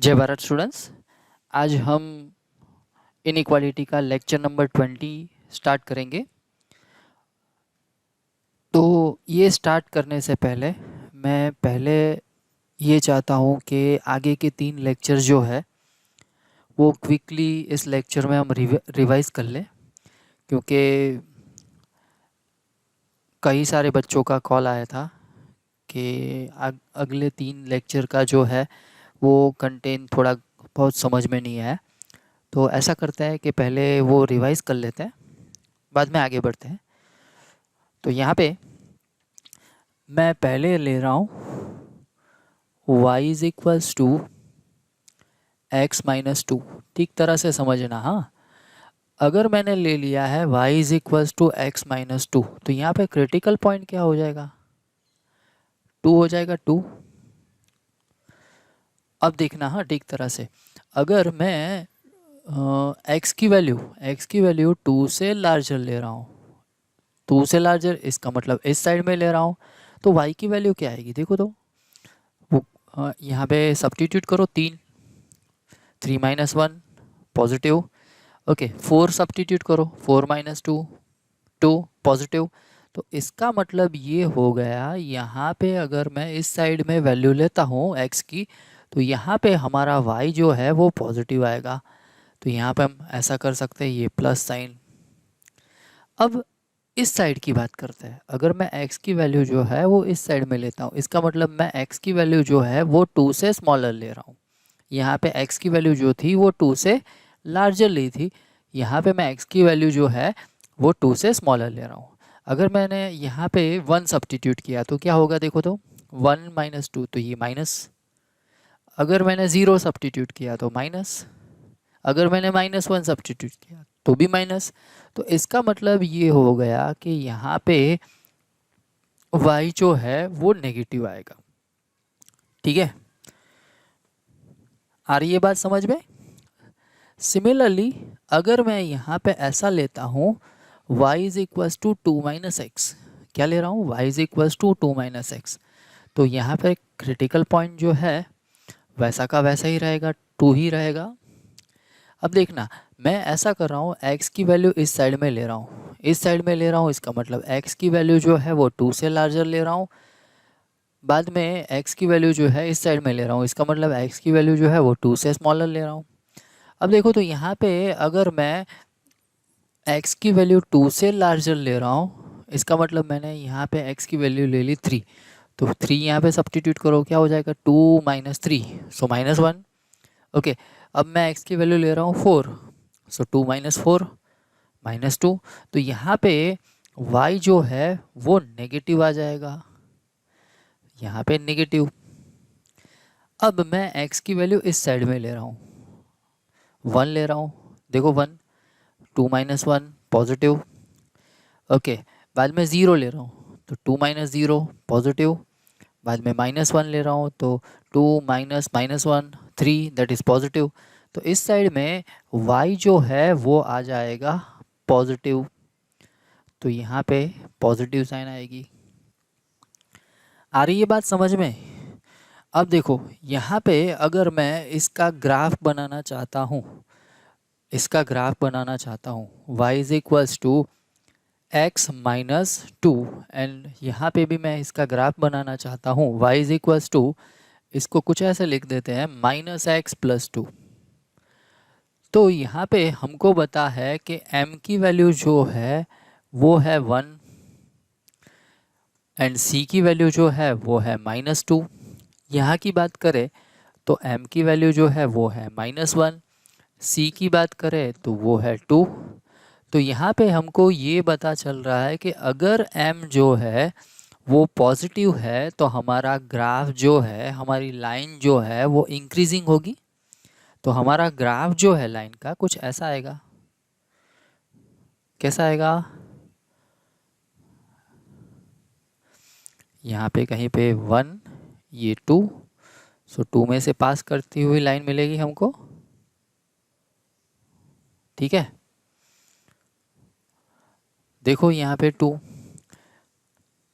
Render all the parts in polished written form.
जय भारत स्टूडेंट्स। आज हम इनइक्वालिटी का लेक्चर नंबर 20 स्टार्ट करेंगे। तो ये स्टार्ट करने से पहले मैं ये चाहता हूँ कि आगे के 3 लेक्चर जो है वो क्विकली इस लेक्चर में हम रिवाइज कर लें, क्योंकि कई सारे बच्चों का कॉल आया था कि अगले 3 लेक्चर का जो है वो कंटेंट थोड़ा बहुत समझ में नहीं आया। तो ऐसा करते हैं कि पहले वो रिवाइज कर लेते हैं, बाद में आगे बढ़ते हैं। तो यहाँ पे मैं पहले ले रहा हूँ y is equals to x minus two. ठीक तरह से समझना। हाँ, अगर मैंने ले लिया है y is equals to x minus two, तो यहाँ पे क्रिटिकल पॉइंट क्या हो जाएगा? 2 हो जाएगा, 2। अब देखना, हाँ, ठीक तरह से। अगर मैं x की वैल्यू 2 से लार्जर ले रहा हूँ, 2 से लार्जर इसका मतलब इस साइड में ले रहा हूँ, तो y की वैल्यू क्या आएगी? देखो तो वो यहाँ पे सब्स्टिट्यूट करो। 3, 3 माइनस 1 पॉजिटिव। ओके, 4 सब्स्टिट्यूट करो। 4 माइनस 2 2 पॉजिटिव। तो इसका मतलब ये हो गया, यहाँ पे अगर मैं इस साइड में वैल्यू लेता हूँ x की, तो यहाँ पे हमारा y जो है वो पॉजिटिव आएगा। तो यहाँ पे हम ऐसा कर सकते हैं, ये प्लस साइन। अब इस साइड की बात करते हैं। अगर मैं x की वैल्यू जो है वो इस साइड में लेता हूँ, इसका मतलब मैं x की वैल्यू जो है वो 2 से स्मॉलर ले रहा हूँ। यहाँ पे x की वैल्यू जो थी वो 2 से लार्जर ली थी, यहाँ पे मैं x की वैल्यू जो है वो 2 से स्मॉलर ले रहा हूँ। अगर मैंने यहाँ पे 1 सब्स्टिट्यूट किया तो क्या होगा? देखो तो 1 माइनस 2, तो ये माइनस। अगर मैंने 0 सब्स्टिट्यूट किया तो माइनस। अगर मैंने -1 सब्स्टिट्यूट किया तो भी माइनस। तो इसका मतलब ये हो गया कि यहाँ पे y जो है वो नेगेटिव आएगा। ठीक है, आ रही है बात समझ में? सिमिलरली अगर मैं यहाँ पे ऐसा लेता हूँ y is equals to 2 minus x, क्या ले रहा हूँ? y is equals to 2 minus x, तो यहाँ पे क्रिटिकल पॉइंट जो है वैसा का वैसा ही रहेगा, 2 ही रहेगा। अब देखना, मैं ऐसा कर रहा हूँ, x की वैल्यू इस साइड में ले रहा हूँ, इस साइड में ले रहा हूँ, इसका मतलब x की वैल्यू जो है वो 2 से लार्जर ले रहा हूँ। बाद में x की वैल्यू जो है इस साइड में ले रहा हूँ, इसका मतलब x की वैल्यू जो है वो 2 से स्मॉलर ले रहा हूँ। अब देखो तो यहाँ पे अगर मैं x की वैल्यू 2 से लार्जर ले रहा हूँ, इसका मतलब मैंने यहाँ पे x की वैल्यू ले ली 3, तो 3 यहाँ पे सब्स्टिट्यूट करो, क्या हो जाएगा? 2 माइनस 3, सो -1। ओके, अब मैं x की वैल्यू ले रहा हूँ 4, सो 2 माइनस 4 -2, तो यहाँ पे y जो है वो नेगेटिव आ जाएगा, यहाँ पे नेगेटिव। अब मैं x की वैल्यू इस साइड में ले रहा हूँ, 1 ले रहा हूँ, देखो 1, 2 माइनस 1 पॉजिटिव। ओके, बाद में 0 ले रहा हूँ, तो 2 माइनस 0 पॉजिटिव। बाद में -1 ले रहा हूँ, तो 2 माइनस -1 3, दैट इज़ पॉजिटिव। तो इस साइड में y जो है वो आ जाएगा पॉजिटिव, तो यहाँ पे पॉजिटिव साइन आएगी। आ रही है बात समझ में? अब देखो यहाँ पे अगर मैं इसका ग्राफ बनाना चाहता हूँ, इसका ग्राफ बनाना चाहता हूँ y is equals to x minus 2, and यहाँ पे भी मैं इसका ग्राफ बनाना चाहता हूँ y इज इक्वल्स टू, इसको कुछ ऐसे लिख देते हैं -x प्लस 2। तो यहाँ पे हमको बता है कि m की वैल्यू जो है वो है 1 एंड c की वैल्यू जो है वो है -2। यहाँ की बात करें तो m की वैल्यू जो है वो है -1, c की बात करें तो वो है 2। तो यहाँ पे हमको ये पता चल रहा है कि अगर m जो है वो पॉजिटिव है तो हमारा ग्राफ जो है, हमारी लाइन जो है वो इंक्रीजिंग होगी। तो हमारा ग्राफ जो है लाइन का कुछ ऐसा आएगा। कैसा आएगा? यहाँ पे कहीं पे 1, ये 2, सो 2 में से पास करती हुई लाइन मिलेगी हमको। ठीक है, देखो यहाँ पे 2,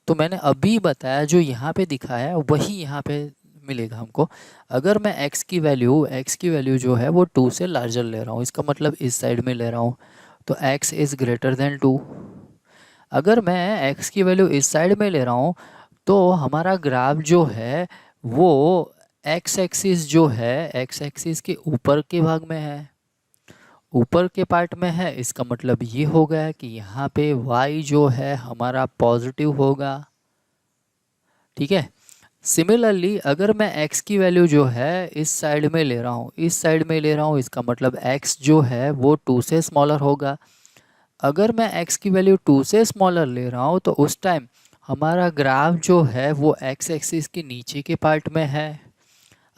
तो मैंने अभी बताया जो यहाँ पे दिखाया है वही यहाँ पे मिलेगा हमको। अगर मैं x की वैल्यू जो है वो 2 से लार्जर ले रहा हूँ, इसका मतलब इस साइड में ले रहा हूँ, तो x इज़ ग्रेटर देन 2। अगर मैं x की वैल्यू इस साइड में ले रहा हूँ तो हमारा ग्राफ जो है वो x एक्सिस जो है x एक्सिस के ऊपर के भाग में है, ऊपर के पार्ट में है। इसका मतलब ये हो गया कि यहाँ पे y जो है हमारा पॉजिटिव होगा। ठीक है। सिमिलरली अगर मैं x की वैल्यू जो है इस साइड में ले रहा हूँ, इसका मतलब x जो है वो 2 से स्मॉलर होगा। अगर मैं x की वैल्यू 2 से स्मॉलर ले रहा हूँ तो उस टाइम हमारा ग्राफ जो है वो x एक्सिस के नीचे के पार्ट में है।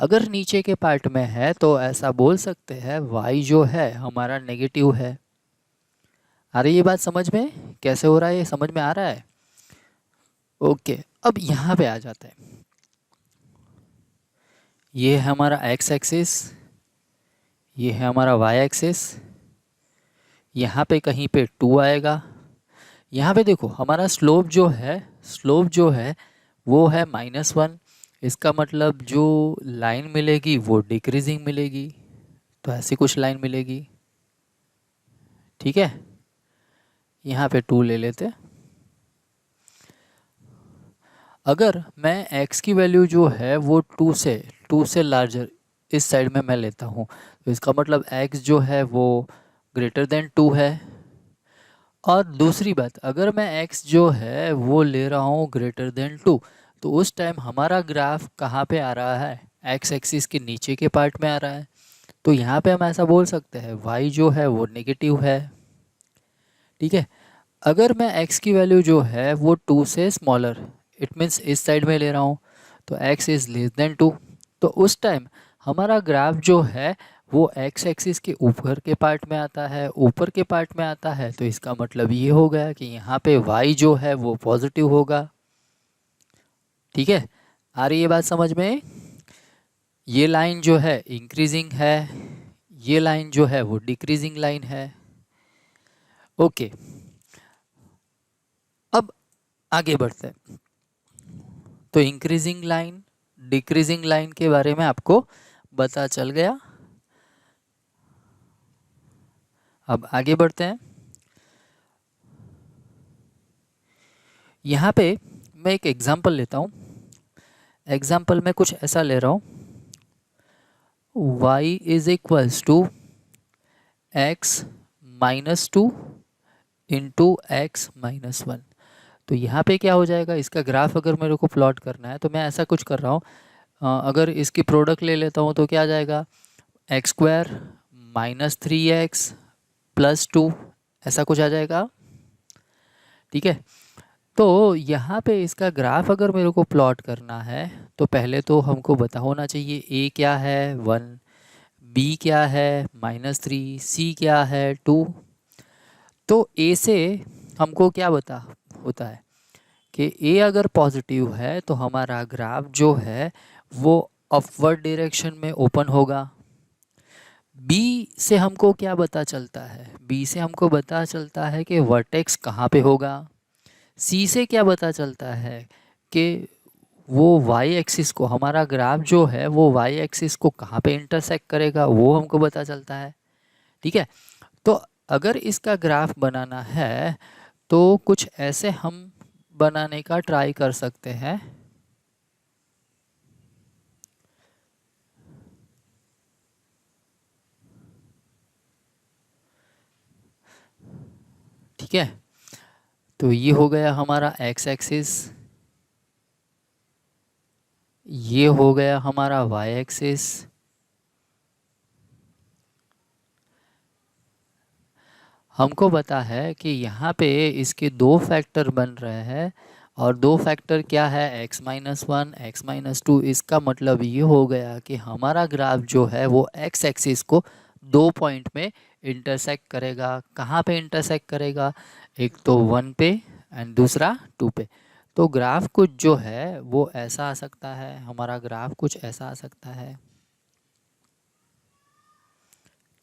अगर नीचे के पार्ट में है तो ऐसा बोल सकते हैं y जो है हमारा नेगेटिव है। आ रही ये बात समझ में? कैसे हो रहा है ये समझ में आ रहा है? ओके, अब यहाँ पे आ जाते हैं। ये है हमारा x एक्सिस, ये है हमारा y एक्सिस, यहाँ पे कहीं पे 2 आएगा। यहाँ पे देखो हमारा स्लोप जो है वो है -1। इसका मतलब जो लाइन मिलेगी वो डिक्रीजिंग मिलेगी, तो ऐसी कुछ लाइन मिलेगी। ठीक है, यहाँ पे 2 ले लेते। अगर मैं x की वैल्यू जो है वो 2 से लार्जर इस साइड में मैं लेता हूँ, तो इसका मतलब x जो है वो ग्रेटर देन 2 है। और दूसरी बात, अगर मैं x जो है वो ले रहा हूँ ग्रेटर देन 2, तो उस टाइम हमारा ग्राफ कहाँ पे आ रहा है? x एक्सिस के नीचे के पार्ट में आ रहा है। तो यहाँ पे हम ऐसा बोल सकते हैं y जो है वो नेगेटिव है। ठीक है। अगर मैं x की वैल्यू जो है वो 2 से स्मॉलर, इट मीन्स इस साइड में ले रहा हूँ, तो x इज़ लेस देन 2, तो उस टाइम हमारा ग्राफ जो है वो x एक्सिस के ऊपर के पार्ट में आता है, तो इसका मतलब ये हो गया कि यहाँ पे y जो है वो पॉजिटिव होगा। ठीक है, आ रही ये बात समझ में? ये लाइन जो है इंक्रीजिंग है, ये लाइन जो है वो डिक्रीजिंग लाइन है। ओके, अब आगे बढ़ते हैं। तो इंक्रीजिंग लाइन, डिक्रीजिंग लाइन के बारे में आपको पता चल गया। अब आगे बढ़ते हैं। यहाँ पे मैं एक एग्जांपल लेता हूँ। एग्जांपल में कुछ ऐसा ले रहा हूँ, y is equals to x minus 2 into x minus 1। तो यहाँ पे क्या हो जाएगा, इसका ग्राफ अगर मेरे को प्लॉट करना है तो मैं ऐसा कुछ कर रहा हूँ, अगर इसकी प्रोडक्ट ले लेता हूँ तो क्या आ जाएगा, x² माइनस 3x प्लस 2, ऐसा कुछ आ जाएगा। ठीक है, तो यहाँ पे इसका ग्राफ अगर मेरे को प्लॉट करना है तो पहले तो हमको पता होना चाहिए a क्या है 1, b क्या है -3, c क्या है 2। तो a से हमको क्या बता होता है कि a अगर पॉजिटिव है तो हमारा ग्राफ जो है वो अपवर्ड डायरेक्शन में ओपन होगा। b से हमको क्या पता चलता है, b से हमको पता चलता है कि वर्टेक्स कहाँ पे होगा। सी से क्या पता चलता है कि वो y एक्सिस को, हमारा ग्राफ जो है वो y एक्सिस को कहाँ पे इंटरसेक्ट करेगा, वो हमको पता चलता है। ठीक है, तो अगर इसका ग्राफ बनाना है तो कुछ ऐसे हम बनाने का ट्राई कर सकते हैं। ठीक है, तो ये हो गया हमारा x एक्सिस, ये हो गया हमारा y एक्सिस, हमको पता है कि यहाँ पे इसके 2 फैक्टर बन रहे हैं, और 2 फैक्टर क्या है, x-1 x-2। इसका मतलब ये हो गया कि हमारा ग्राफ जो है वो x एक्सिस को 2 पॉइंट में इंटरसेक्ट करेगा। कहाँ पे इंटरसेक्ट करेगा, एक तो 1 पे एंड दूसरा 2 पे। तो ग्राफ कुछ जो है वो ऐसा आ सकता है, हमारा ग्राफ कुछ ऐसा आ सकता है।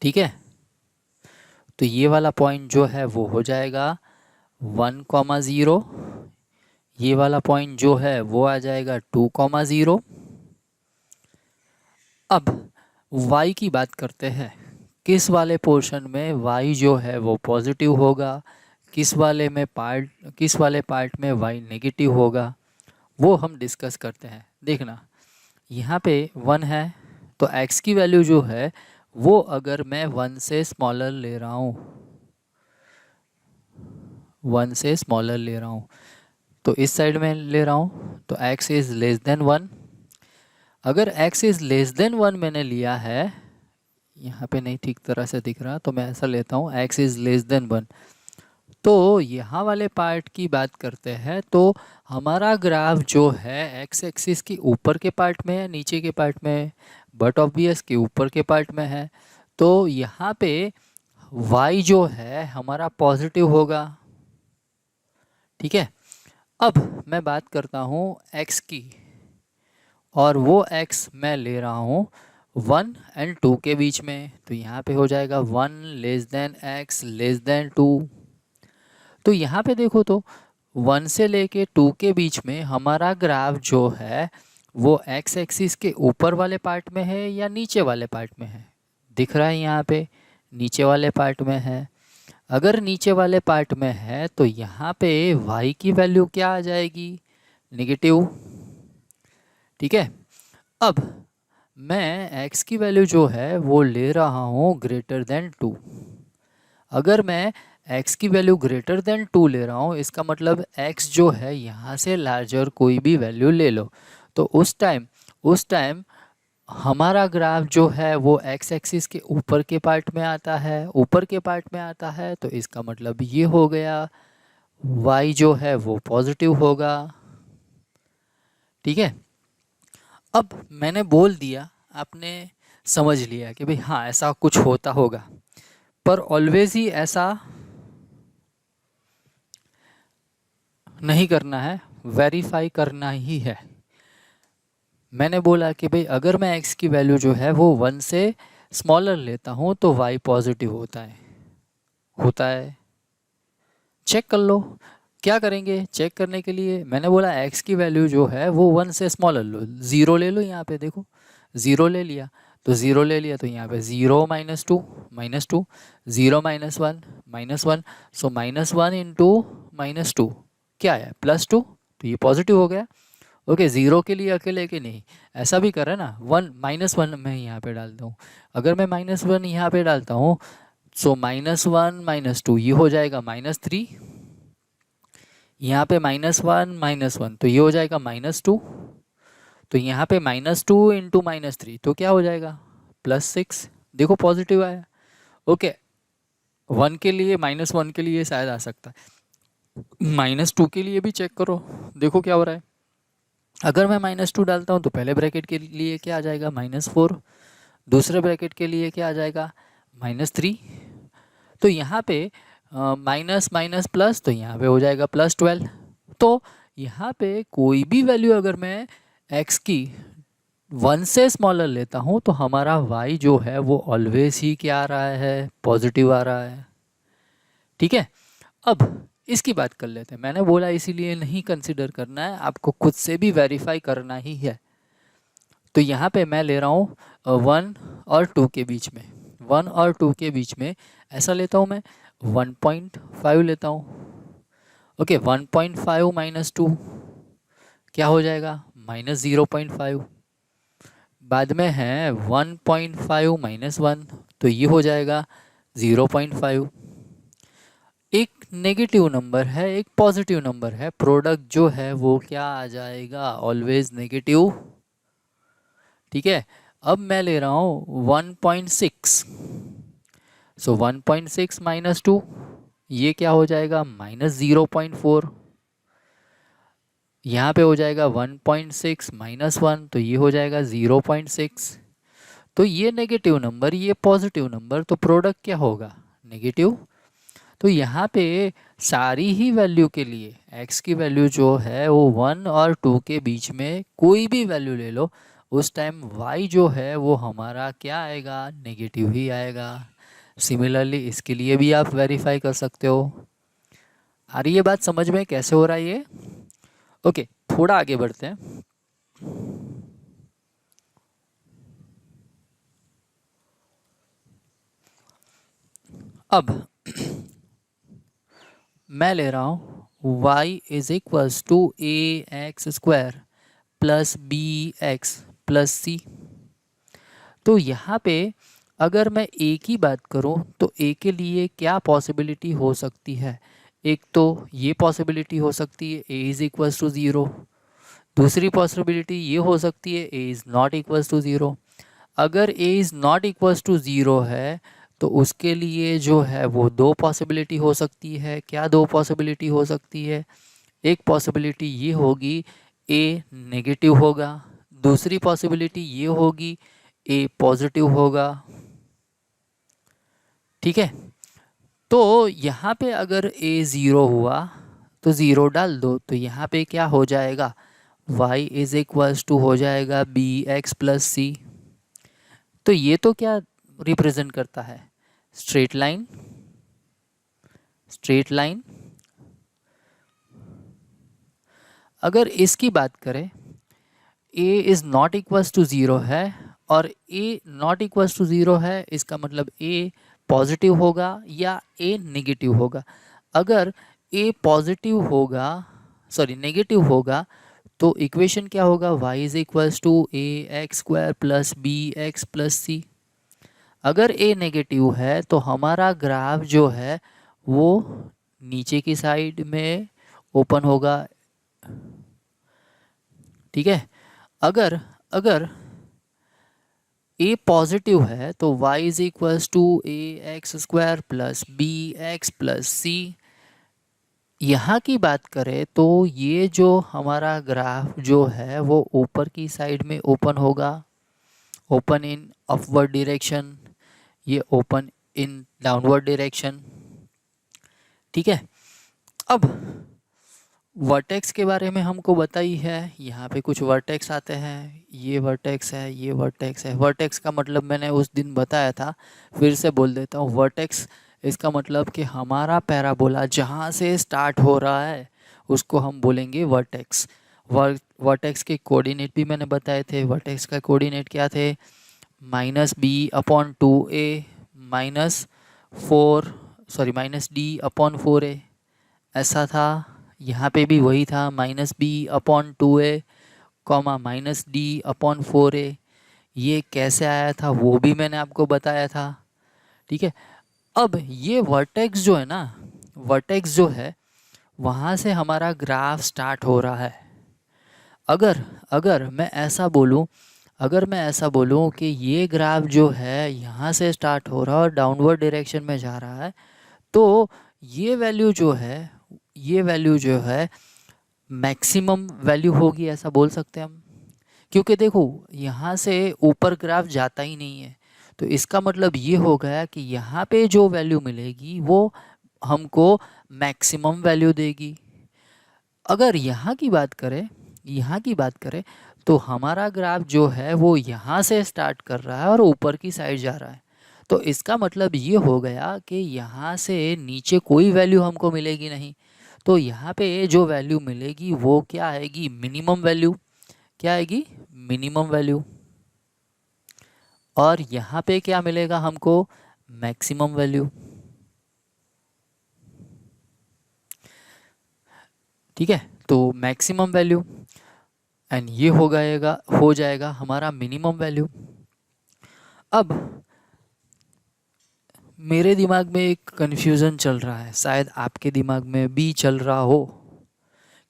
ठीक है, तो ये वाला पॉइंट जो है वो हो जाएगा 1,0, ये वाला पॉइंट जो है वो आ जाएगा 2,0, अब y की बात करते हैं, किस वाले पोर्शन में y जो है वो पॉजिटिव होगा, किस वाले पार्ट में y नेगेटिव होगा, वो हम डिस्कस करते हैं। देखना यहाँ पे 1 है तो x की वैल्यू जो है वो अगर मैं 1 से स्मॉलर ले रहा हूँ, 1 से स्मॉलर ले रहा हूँ, तो इस साइड में ले रहा हूँ तो x इज़ लेस देन 1। अगर x इज़ लेस देन 1 मैंने लिया है, यहाँ पे नहीं ठीक तरह से दिख रहा तो मैं ऐसा लेता हूँ, x इज़ लेस देन 1, तो यहाँ वाले पार्ट की बात करते हैं तो हमारा ग्राफ जो है x एक्सिस की ऊपर के पार्ट में है, नीचे के पार्ट में है, बट ऑब्वियस के ऊपर के पार्ट में है, तो यहाँ पे y जो है हमारा पॉजिटिव होगा। ठीक है, अब मैं बात करता हूँ x की, और वो x मैं ले रहा हूँ 1 एंड 2 के बीच में, तो यहाँ पे हो जाएगा 1 less than x less than 2। तो यहाँ पे देखो तो 1 से लेके 2 के बीच में हमारा ग्राफ जो है वो x एक्सिस के ऊपर वाले पार्ट में है या नीचे वाले पार्ट में है, दिख रहा है यहाँ पे नीचे वाले पार्ट में है। अगर नीचे वाले पार्ट में है तो यहाँ पे y की वैल्यू क्या आ जाएगी, नेगेटिव। ठीक है, अब मैं x की वैल्यू जो है वो ले रहा हूँ ग्रेटर देन 2। अगर मैं x की वैल्यू ग्रेटर देन 2 ले रहा हूँ, इसका मतलब x जो है यहाँ से लार्जर कोई भी वैल्यू ले लो, तो उस टाइम हमारा ग्राफ जो है वो x एक्सिस के ऊपर के पार्ट में आता है, तो इसका मतलब ये हो गया y जो है वो पॉजिटिव होगा। ठीक है, अब मैंने बोल दिया, आपने समझ लिया कि भाई हाँ ऐसा कुछ होता होगा, पर ऑलवेज ही ऐसा नहीं करना है, वेरीफाई करना ही है। मैंने बोला कि भाई अगर मैं x की वैल्यू जो है वो 1 से स्मॉलर लेता हूँ तो y पॉजिटिव होता है। चेक कर लो, क्या करेंगे चेक करने के लिए, मैंने बोला x की वैल्यू जो है वो 1 से स्मॉलर लो, 0 ले लो, यहाँ पे देखो 0 ले लिया, तो 0 ले लिया तो यहाँ पे 0 माइनस टू 0 माइनस वन, सो -1 इंटू -2 क्या है +2, तो ये पॉजिटिव हो गया। ओके, 0 के लिए अकेले के नहीं, ऐसा भी कर रहा है ना, -1 मैं यहाँ पे डालता हूँ, अगर मैं -1 यहाँ पे डालता हूँ सो -1 -2 ये हो जाएगा -3, यहाँ पे -1 तो ये हो जाएगा -2, तो यहाँ पे -2 इंटू -3 तो क्या हो जाएगा +6, देखो पॉजिटिव आया। ओके, 1 के लिए -1 के लिए शायद आ सकता है, -2 के लिए भी चेक करो, देखो क्या हो रहा है। अगर मैं -2 डालता हूँ तो पहले ब्रैकेट के लिए क्या आ जाएगा -4, दूसरे ब्रैकेट के लिए क्या आ जाएगा -3, तो यहाँ पे माइनस माइनस प्लस, तो यहाँ पे हो जाएगा +12। तो यहाँ पे कोई भी वैल्यू अगर मैं x की 1 से स्मॉलर लेता हूँ तो हमारा y जो है वो ऑलवेज ही क्या आ रहा है, पॉजिटिव आ रहा है। ठीक है, अब इसकी बात कर लेते हैं, मैंने बोला इसीलिए नहीं कंसिडर करना है, आपको खुद से भी वेरीफाई करना ही है। तो यहाँ पे मैं ले रहा हूँ 1 और 2 के बीच में, 1 और 2 के बीच में ऐसा लेता हूँ मैं 1.5 लेता हूँ। ओके, 1.5 माइनस 2 क्या हो जाएगा -0.5, बाद में है 1.5 -1 तो ये हो जाएगा 0.5। एक नेगेटिव नंबर है, एक पॉजिटिव नंबर है, प्रोडक्ट जो है वो क्या आ जाएगा, ऑलवेज नेगेटिव। ठीक है, अब मैं ले रहा हूँ 1.6, सो 1.6 -2 ये क्या हो जाएगा -0.4, यहाँ पे हो जाएगा 1.6 -1 तो ये हो जाएगा 0.6। तो ये नेगेटिव नंबर, ये पॉजिटिव नंबर, तो प्रोडक्ट क्या होगा, नेगेटिव। तो यहाँ पे सारी ही वैल्यू के लिए x की वैल्यू जो है वो 1 और 2 के बीच में कोई भी वैल्यू ले लो, उस टाइम y जो है वो हमारा क्या आएगा, नेगेटिव ही आएगा। सिमिलरली इसके लिए भी आप वेरीफाई कर सकते हो। आ रही है बात समझ में कैसे हो रहा है ये। ओके, थोड़ा आगे बढ़ते हैं। अब मैं ले रहा हूँ y is equals to a x square plus b x plus c. तो यहाँ पे अगर मैं a की बात करूँ तो a के लिए क्या पॉसिबिलिटी हो सकती है? एक तो ये पॉसिबिलिटी हो सकती है a is equals to zero. दूसरी पॉसिबिलिटी ये हो सकती है a is not equals to zero. अगर a is not equals to zero है तो उसके लिए जो है वो दो पॉसिबिलिटी हो सकती है। क्या दो पॉसिबिलिटी हो सकती है? एक पॉसिबिलिटी ये होगी a नेगेटिव होगा, दूसरी पॉसिबिलिटी ये होगी a पॉजिटिव होगा। ठीक है, तो यहाँ पे अगर a ज़ीरो हुआ तो ज़ीरो डाल दो, तो यहाँ पे क्या हो जाएगा? y इज़ इक्वल्स टू हो जाएगा बी एक्स प्लस सी। तो ये तो क्या रिप्रेजेंट करता है? Straight line, straight line. अगर इसकी बात करें a is not equals to zero है और a not equals to zero है, इसका मतलब a पॉजिटिव होगा या a नेगेटिव होगा। अगर a पॉजिटिव होगा, सॉरी नेगेटिव होगा, तो इक्वेशन क्या होगा? y is equals to a x square plus b x plus c. अगर a नेगेटिव है तो हमारा ग्राफ जो है वो नीचे की साइड में ओपन होगा। ठीक है, अगर अगर a पॉजिटिव है तो y is equals to a x square plus b x plus c. यहाँ की बात करें तो ये जो हमारा ग्राफ जो है वो ऊपर की साइड में ओपन होगा, ओपन इन अपवर्ड डायरेक्शन, ये ओपन इन डाउनवर्ड डायरेक्शन। ठीक है, अब वर्टेक्स के बारे में हमको बताई है। यहाँ पे कुछ वर्टेक्स आते हैं, ये वर्टेक्स है, ये वर्टेक्स है। वर्टेक्स का मतलब मैंने उस दिन बताया था, फिर से बोल देता हूँ। वर्टेक्स इसका मतलब कि हमारा पैराबोला जहाँ से स्टार्ट हो रहा है उसको हम बोलेंगे वर्टेक्स। वर्टेक्स के कोऑर्डिनेट भी मैंने बताए थे। वर्टेक्स का कोऑर्डिनेट क्या थे? Minus b upon two a minus four, sorry minus d upon four a, ऐसा था। यहाँ पे भी वही था, minus b upon two a comma minus d upon four a. ये कैसे आया था वो भी मैंने आपको बताया था। ठीक है, अब ये वर्टेक्स जो है ना, वर्टेक्स जो है वहाँ से हमारा ग्राफ स्टार्ट हो रहा है। अगर अगर मैं ऐसा बोलूँ, अगर मैं ऐसा बोलूँ कि ये ग्राफ जो है यहाँ से स्टार्ट हो रहा है और डाउनवर्ड डायरेक्शन में जा रहा है, तो ये वैल्यू जो है, ये वैल्यू जो है मैक्सिमम वैल्यू होगी, ऐसा बोल सकते हैं हम। क्योंकि देखो यहाँ से ऊपर ग्राफ जाता ही नहीं है, तो इसका मतलब ये हो गया कि यहाँ पे जो वैल्यू मिलेगी वो हमको मैक्सिमम वैल्यू देगी। अगर यहाँ की बात करें, यहाँ की बात करें तो हमारा ग्राफ जो है वो यहाँ से स्टार्ट कर रहा है और ऊपर की साइड जा रहा है। तो इसका मतलब ये हो गया कि यहाँ से नीचे कोई वैल्यू हमको मिलेगी नहीं। तो यहाँ पे जो वैल्यू मिलेगी वो क्या आएगी? Minimum value. क्या आएगी? Minimum value. और यहाँ पे क्या मिलेगा हमको? Maximum value. ठीक है, तो मैक्सिमम वैल्यू एंड ये हो जाएगा हमारा मिनिमम वैल्यू। अब मेरे दिमाग में एक कन्फ्यूज़न चल रहा है, शायद आपके दिमाग में भी चल रहा हो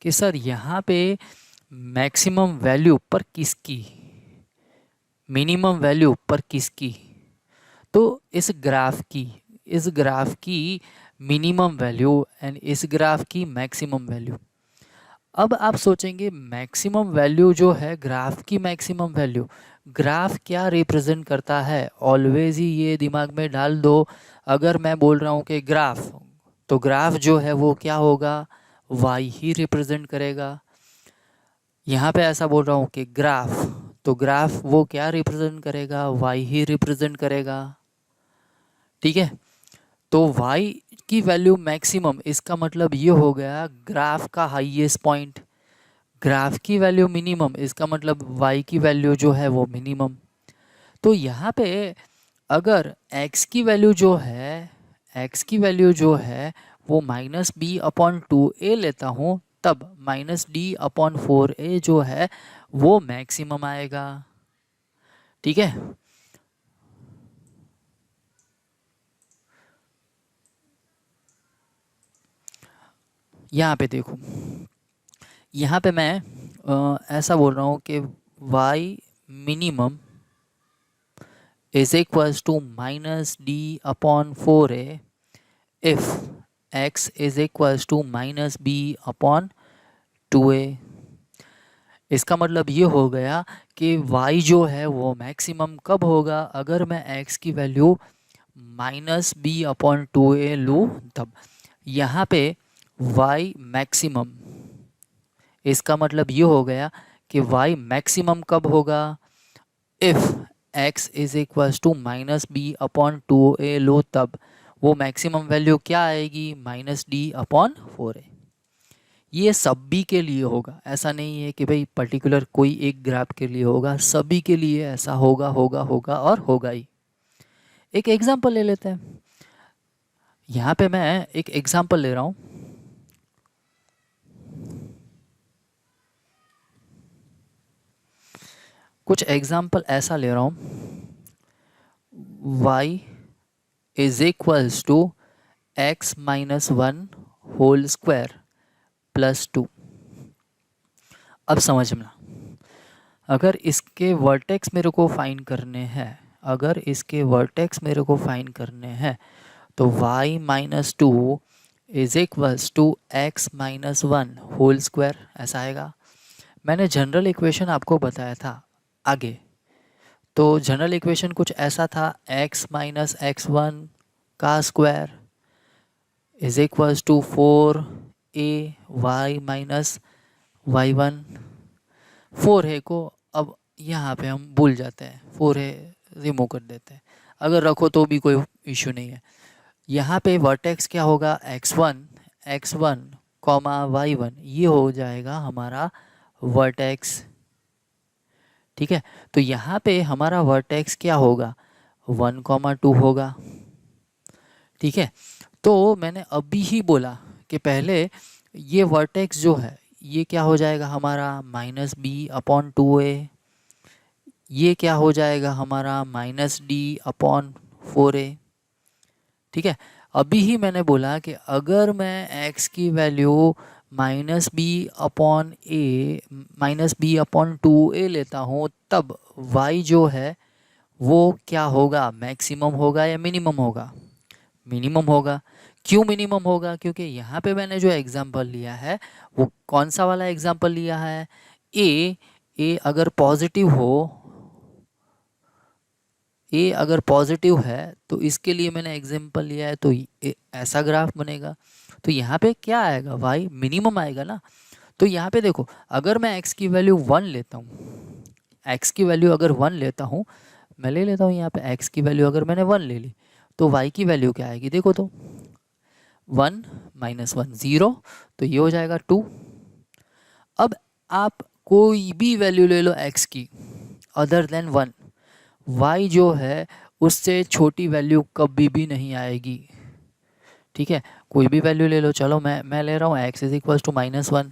कि सर यहाँ पे मैक्सिमम वैल्यू पर किसकी, मिनिमम वैल्यू पर किसकी? तो इस ग्राफ की मिनिमम वैल्यू एंड इस ग्राफ की मैक्सिमम वैल्यू। अब आप सोचेंगे मैक्सिमम वैल्यू जो है, ग्राफ की मैक्सिमम वैल्यू, ग्राफ क्या रिप्रेजेंट करता है? ऑलवेज ही ये दिमाग में डाल दो, अगर मैं बोल रहा हूँ कि ग्राफ, तो ग्राफ जो है वो क्या होगा? वाई ही रिप्रेजेंट करेगा। यहाँ पे ऐसा बोल रहा हूँ कि ग्राफ, तो ग्राफ वो क्या रिप्रेजेंट करेगा? वाई ही रिप्रेजेंट करेगा। ठीक है, तो y की वैल्यू मैक्सिमम, इसका मतलब ये हो गया ग्राफ का हाईएस्ट पॉइंट। ग्राफ की वैल्यू मिनिमम, इसका मतलब y की वैल्यू जो है वो मिनिमम। तो यहाँ पे अगर x की वैल्यू जो है, x की वैल्यू जो है वो -b/2a लेता हूँ, तब -d/4a जो है वो मैक्सिमम आएगा। ठीक है, यहाँ पे देखो, यहाँ पे मैं ऐसा बोल रहा हूँ कि y minimum is equals to -d/4a if x is equals to -b/2a। इसका मतलब ये हो गया कि y जो है वो मैक्सिमम कब होगा, अगर मैं x की वैल्यू -b/2a लूँ तब। यहाँ पे y मैक्सिमम, इसका मतलब ये हो गया कि y मैक्सिमम कब होगा, if x is equals to -b/2a लो तब। वो मैक्सिमम वैल्यू क्या आएगी, -d/4a। ये सभी के लिए होगा, ऐसा नहीं है कि भाई पर्टिकुलर कोई एक ग्राफ के लिए होगा, सभी के लिए ऐसा होगा होगा होगा और होगा ही। एक एग्जांपल ले लेते हैं, यहाँ पे मैं एक एग्जांपल ले रहा हूँ। कुछ एग्जांपल ऐसा ले रहा हूँ, y is equals to x-1 whole square plus 2। अब समझना, अगर इसके वर्टेक्स मेरे को फाइंड करने हैं, अगर इसके वर्टेक्स मेरे को फाइंड करने हैं तो y-2 is equals to x-1 whole square, ऐसा आएगा। मैंने जनरल इक्वेशन आपको बताया था आगे, तो जनरल इक्वेशन कुछ ऐसा था, x-x1 का square is equals to 4ay -y1। 4a को अब यहाँ पे हम भूल जाते हैं, 4a रिमूव कर देते हैं, अगर रखो तो भी कोई इशू नहीं है। यहाँ पे वर्टेक्स क्या होगा, x1 y1, ये हो जाएगा हमारा वर्टेक्स। ठीक है, तो यहाँ पे हमारा वर्टेक्स क्या होगा, 1, 2 होगा। ठीक है, तो मैंने अभी ही बोला कि पहले ये वर्टेक्स जो है ये क्या हो जाएगा हमारा -b/2a, ये क्या हो जाएगा हमारा -d/4a। ठीक है, अभी ही मैंने बोला कि अगर मैं x की वैल्यू -b/2a लेता हूँ तब y जो है वो क्या होगा, मैक्सिमम होगा या मिनिमम होगा, मिनिमम होगा। क्यों मिनिमम होगा, क्योंकि यहाँ पे मैंने जो एग्जांपल लिया है वो कौन सा वाला एग्जांपल लिया है, ए अगर पॉजिटिव हो, ए अगर पॉजिटिव है तो इसके लिए मैंने एग्जांपल लिया है, तो ऐसा ग्राफ बनेगा। तो यहाँ पे क्या आएगा, वाई मिनिमम आएगा ना। तो यहाँ पे देखो, अगर मैं x की वैल्यू 1 लेता हूँ, x की वैल्यू अगर 1 लेता हूँ, मैं ले लेता हूँ यहाँ पे x की वैल्यू अगर मैंने 1 ले ली तो y की वैल्यू क्या आएगी, देखो तो 1 -1 0, तो ये हो जाएगा 2। अब आप कोई भी वैल्यू ले लो x की अदर देन 1, y जो है उससे छोटी वैल्यू कभी भी नहीं आएगी। ठीक है, कोई भी वैल्यू ले लो, चलो मैं ले रहा हूँ x इज इक्वल्स टू -1,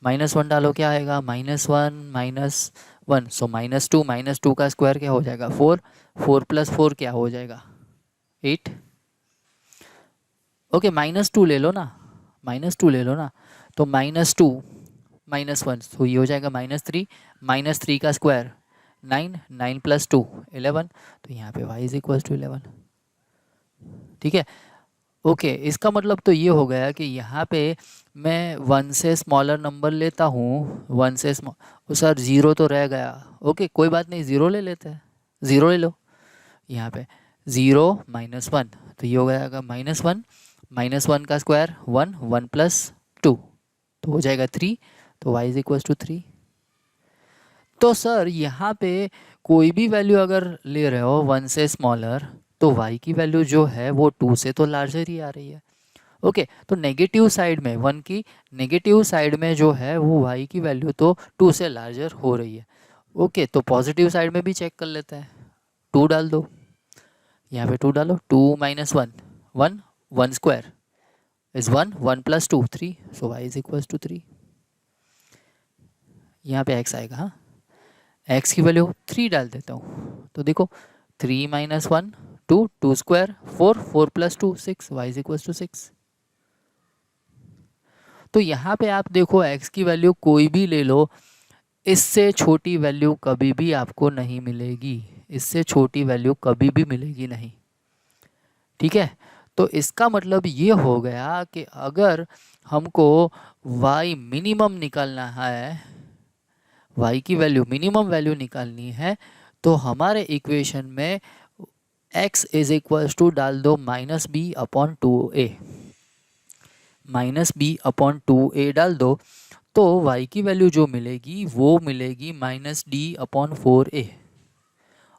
-1 डालो क्या आएगा, -1 -1, सो -2 का स्क्वायर क्या हो जाएगा 4, 4 + 4 क्या हो जाएगा 8। ओके, -2 ले लो ना, -2 ले लो ना, तो -2 -1, तो ये हो जाएगा -3, -3 का स्क्वायर 9, 9 + 2 11, तो यहाँ पे y इज इक्वल टू 11। ठीक है, ओके, इसका मतलब तो ये हो गया कि यहाँ पे मैं 1 से स्मॉलर नंबर लेता हूँ, 1 से सर 0 तो रह गया, ओके कोई बात नहीं, 0 ले लेते हैं, 0 ले लो। यहाँ पे 0 -1, तो ये हो जाएगा -1, -1 का स्क्वायर 1, 1 + 2, तो हो जाएगा 3, तो y इज इक्वल टू 3। तो सर यहाँ पे कोई भी वैल्यू अगर ले रहे हो 1 से स्मॉलर, तो y की वैल्यू जो है वो 2 से तो लार्जर ही आ रही है। ओके, तो नेगेटिव साइड में 1 की नेगेटिव साइड में जो है वो y की वैल्यू तो 2 से लार्जर हो रही है। ओके, तो पॉजिटिव साइड में भी चेक कर लेते हैं, 2 डाल दो, यहाँ पे 2 डालो, 2 - 1 1, 1 square is 1, 1 plus 2 3, so y is equals to 3. यहाँ पे x आएगा, हाँ x की वैल्यू 3 डाल देता हूँ, तो देखो 3 minus 1 2, 2 square 4, 4 plus 2 6, y is equals to 6. तो यहाँ पे आप देखो x की वैल्यू कोई भी ले लो, इससे छोटी वैल्यू कभी भी आपको नहीं मिलेगी, इससे छोटी वैल्यू कभी भी मिलेगी नहीं, ठीक है। तो इसका मतलब ये हो गया कि अगर हमको y मिनिमम निकालना है, y की वैल्यू मिनिमम वैल्यू निकालनी है, तो हमारे इक्वेशन में x इज इक्वल्स टू डाल दो -b/2a, -b/2a डाल दो, तो y की वैल्यू जो मिलेगी वो मिलेगी -d/4a,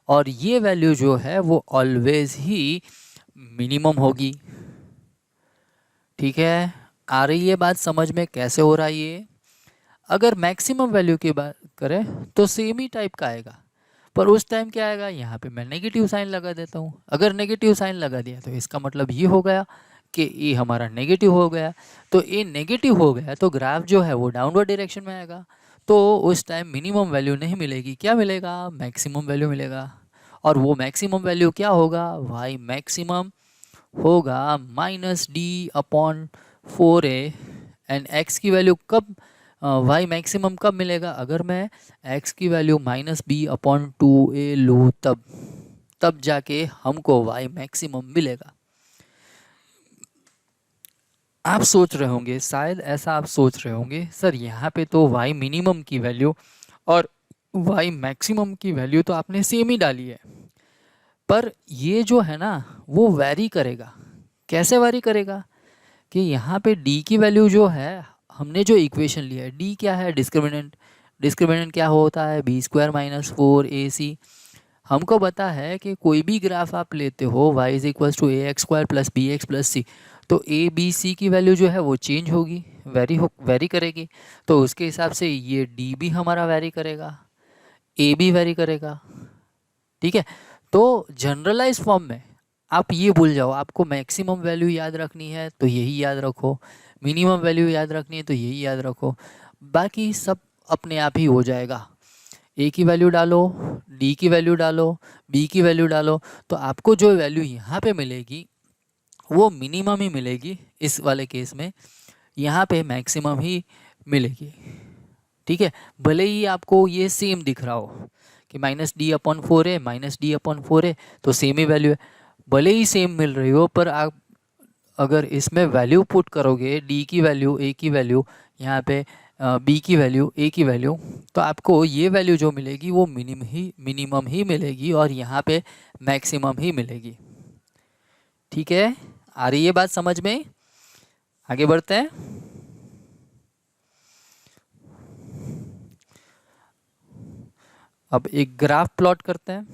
और ये वैल्यू जो है वो ऑलवेज ही मिनिमम होगी, ठीक है। आ रही है बात समझ में कैसे हो रहा है ये। अगर मैक्सिमम वैल्यू की बात करें तो सेम ही टाइप का आएगा, पर उस टाइम क्या आएगा, यहाँ पे मैं नेगेटिव साइन लगा देता हूँ। अगर नेगेटिव साइन लगा दिया तो इसका मतलब ये हो गया कि ये हमारा नेगेटिव हो गया, तो ये नेगेटिव हो गया तो ग्राफ जो है वो डाउनवर्ड डायरेक्शन में आएगा, तो उस टाइम मिनिमम वैल्यू नहीं मिलेगी, क्या मिलेगा, मैक्सिमम वैल्यू मिलेगा। और वो मैक्सिमम वैल्यू क्या होगा, y मैक्सिमम होगा -d/4a, एंड x की वैल्यू कब, y मैक्सिमम कब मिलेगा, अगर मैं x की वैल्यू -b/2a लूँ तब जाके हमको y मैक्सिमम मिलेगा। आप सोच रहे होंगे, शायद ऐसा आप सोच रहे होंगे, सर यहाँ पे तो y मिनिमम की वैल्यू और y मैक्सिमम की वैल्यू तो आपने सेम ही डाली है, पर ये जो है ना वो वैरी करेगा। कैसे वैरी करेगा कि यहाँ पे d की वैल्यू जो है, हमने जो इक्वेशन लिया है, d क्या है, डिस्क्रिमिनेंट, डिस्क्रिमिनेंट क्या होता है, b² - 4ac। हमको पता है कि कोई भी ग्राफ आप लेते हो y is equals to ax² + bx + c, तो a b c की वैल्यू जो है वो चेंज होगी, वैरी करेगी, तो उसके हिसाब से ये d भी हमारा वैरी करेगा, a भी वैरी करेगा, ठीक है। तो जनरलाइज फॉर्म में आप ये भूल जाओ, आपको मैक्सिमम वैल्यू याद रखनी है तो यही याद रखो, मिनिमम वैल्यू याद रखनी है तो यही याद रखो, बाकी सब अपने आप ही हो जाएगा। a की वैल्यू डालो, d की वैल्यू डालो, b की वैल्यू डालो, तो आपको जो वैल्यू यहाँ पे मिलेगी वो मिनिमम ही मिलेगी, इस वाले केस में यहाँ पे मैक्सिमम ही मिलेगी, ठीक है। भले ही आपको ये सेम दिख रहा हो कि -d/4a -d/4a, तो सेम ही वैल्यू है, भले ही सेम मिल रही हो, पर आप अगर इसमें वैल्यू पुट करोगे, d की वैल्यू, a की वैल्यू, यहाँ पे b की वैल्यू, a की वैल्यू, तो आपको ये वैल्यू जो मिलेगी वो मिनिमम ही मिलेगी, और यहाँ पे मैक्सिमम ही मिलेगी, ठीक है। आ रही है बात समझ में, आगे बढ़ते हैं। अब एक ग्राफ प्लॉट करते हैं।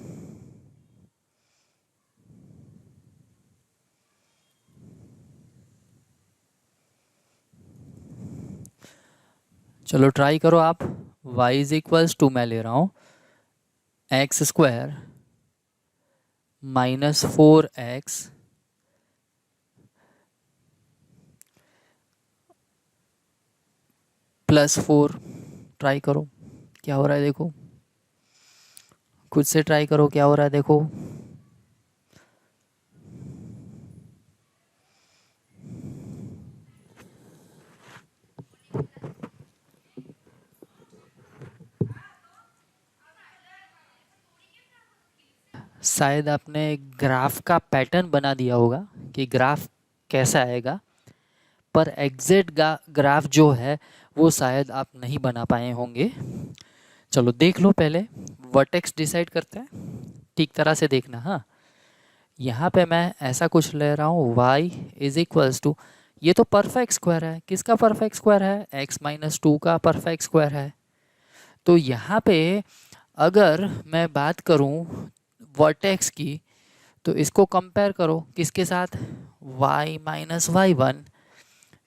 चलो ट्राई करो आप, y इज इक्वल्स टू, मैं ले रहा हूँ x² - 4x +4, ट्राई करो क्या हो रहा है, देखो खुद से ट्राई करो क्या हो रहा है, देखो शायद आपने ग्राफ का पैटर्न बना दिया होगा कि ग्राफ कैसा आएगा, पर एग्जैक्ट ग्राफ जो है वो शायद आप नहीं बना पाए होंगे। चलो देख लो, पहले वर्टेक्स डिसाइड करते हैं, ठीक तरह से देखना। हाँ, यहाँ पे मैं ऐसा कुछ ले रहा हूँ, y इज इक्वल्स टू, ये तो परफेक्ट स्क्वायर है, किसका परफेक्ट स्क्वायर है, x - 2 का परफेक्ट स्क्वायर है। तो यहाँ पे अगर मैं बात करूँ वर्टेक्स की, तो इसको कंपेयर करो किसके साथ, y - y1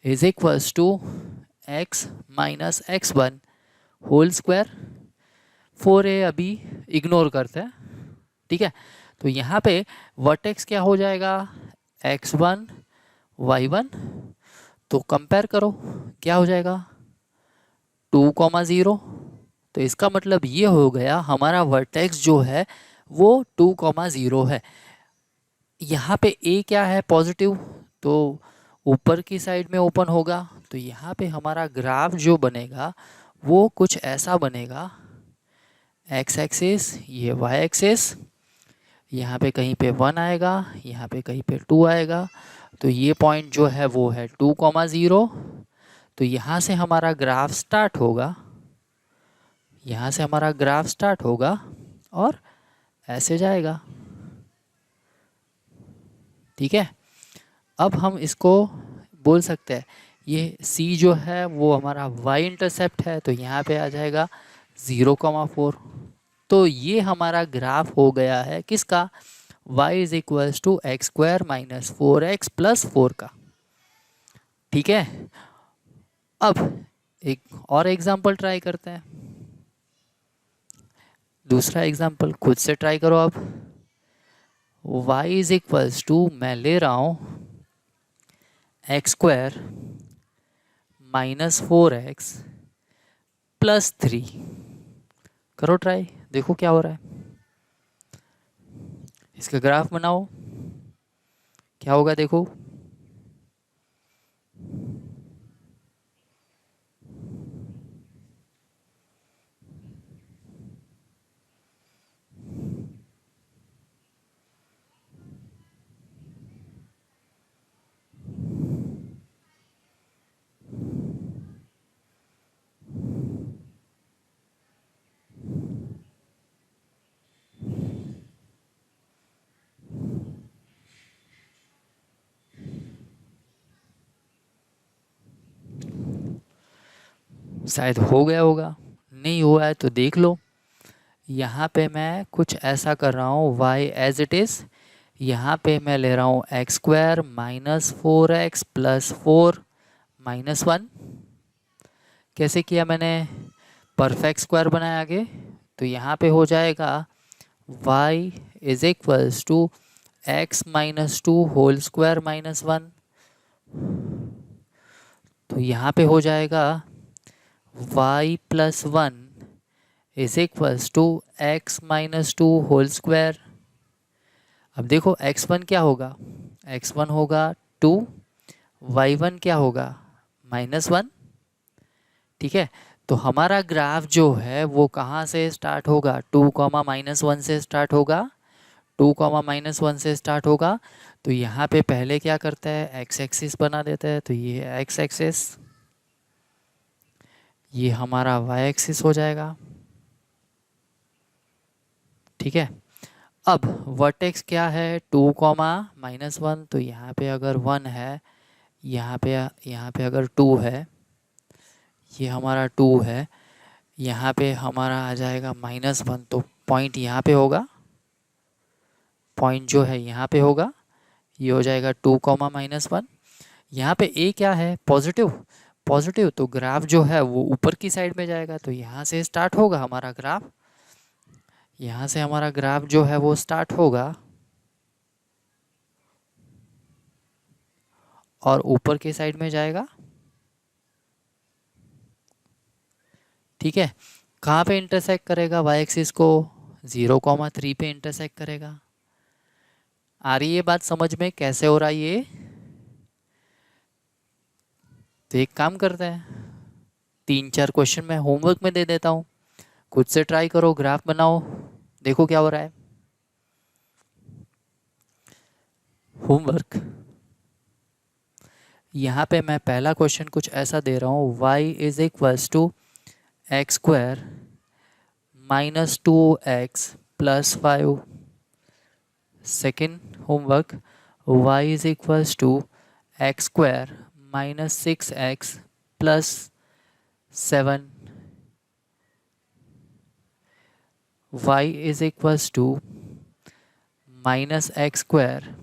is equals to x - x1 whole square, 4a अभी इग्नोर करते हैं, ठीक है। तो यहाँ पे वर्टेक्स क्या हो जाएगा, x1 y1, तो कंपेयर करो क्या हो जाएगा 2,0। तो इसका मतलब ये हो गया हमारा वर्टेक्स जो है वो 2,0 है। यहाँ पे ए क्या है पॉजिटिव, तो ऊपर की साइड में ओपन होगा। तो यहाँ पे हमारा ग्राफ जो बनेगा वो कुछ ऐसा बनेगा, एक्स एक्सिस ये वाई एक्सिस, यहाँ पे कहीं पे 1 आएगा, यहाँ पे कहीं पे 2 आएगा। तो ये पॉइंट जो है वो है 2,0। तो यहाँ से हमारा ग्राफ स्टार्ट होगा, यहाँ से हमारा ग्राफ स्टार्ट होगा और ऐसे जाएगा। ठीक है, अब हम इसको बोल सकते हैं ये C जो है वो हमारा y इंटरसेप्ट है, तो यहाँ पे आ जाएगा 0,4। तो ये हमारा ग्राफ हो गया है किसका, y is equals to x square minus 4x plus 4 का। ठीक है, अब एक और एग्जाम्पल ट्राई करते हैं। दूसरा एग्जाम्पल खुद से ट्राई करो। अब y इज इक्वल्स टू मैं ले रहा हूँ x square minus 4x plus 3। करो ट्राई, देखो क्या हो रहा है। इसका ग्राफ बनाओ, क्या होगा देखो। शायद हो गया होगा, नहीं हुआ है तो देख लो। यहाँ पे मैं कुछ ऐसा कर रहा हूँ y एज इट इज़, यहाँ पे मैं ले रहा हूँ x square minus 4x plus 4 minus 1। कैसे किया मैंने, परफेक्ट स्क्वायर बनाया आगे। तो यहाँ पे हो जाएगा y is equals to x minus 2 whole square minus 1। तो यहाँ पे हो जाएगा y plus 1 is equals to x minus 2 whole square. अब देखो x1 क्या होगा, x1 होगा 2, y1 क्या होगा -1। ठीक है, तो हमारा ग्राफ जो है वो कहाँ से स्टार्ट होगा, 2,-1 से स्टार्ट होगा, 2,-1 से स्टार्ट होगा। तो यहाँ पे पहले क्या करता है, एक्स एक्सिस बना देता है। तो ये एक्स एक्सिस, ये हमारा वाई एक्सिस हो जाएगा। ठीक है, अब वर्टेक्स क्या है 2,-1। तो यहाँ पे अगर 1 है, यहाँ पे अगर 2 है, ये हमारा 2 है, यहाँ पे हमारा आ जाएगा -1। तो पॉइंट यहाँ पे होगा, पॉइंट जो है यहाँ पे होगा, ये हो जाएगा 2,-1। यहाँ पे ए क्या है पॉजिटिव, पॉजिटिव, तो ग्राफ जो है वो ऊपर की साइड में जाएगा। तो यहाँ से स्टार्ट होगा हमारा ग्राफ, यहाँ से हमारा ग्राफ जो है वो स्टार्ट होगा और ऊपर की साइड में जाएगा। ठीक है, कहाँ पे इंटरसेक्ट करेगा, वाई एक्सिस को 0,3 पे इंटरसेक्ट करेगा। आ रही है बात समझ में कैसे हो रहा है ये। तो एक काम करते हैं, 3-4 क्वेश्चन मैं होमवर्क में दे देता हूँ, खुद से ट्राई करो, ग्राफ बनाओ, देखो क्या हो रहा है। होमवर्क, यहाँ पे मैं पहला क्वेश्चन कुछ ऐसा दे रहा हूँ, y is equals to x square minus 2x plus 5। Second homework, y is equals to x square minus 6x plus 7। y is equals to minus x square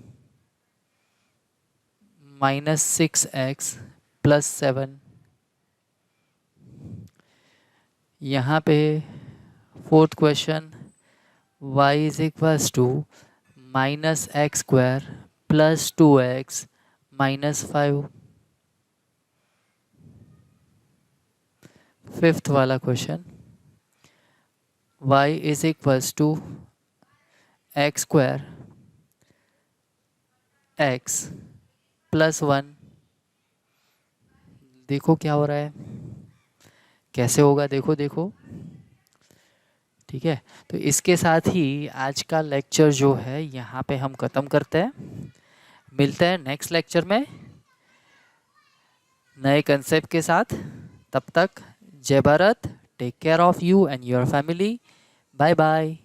minus 6x plus 7। यहाँ पे fourth question, y is equals to minus x square plus 2x -5। Fifth वाला question, y is equals to x square x plus 1। देखो क्या हो रहा है, कैसे होगा, देखो देखो। ठीक है, तो इसके साथ ही आज का लेक्चर जो है यहाँ पे हम ख़त्म करते हैं। मिलते हैं नेक्स्ट लेक्चर में नए कंसेप्ट के साथ। तब तक जय Bharat, take care of you and your family. Bye bye.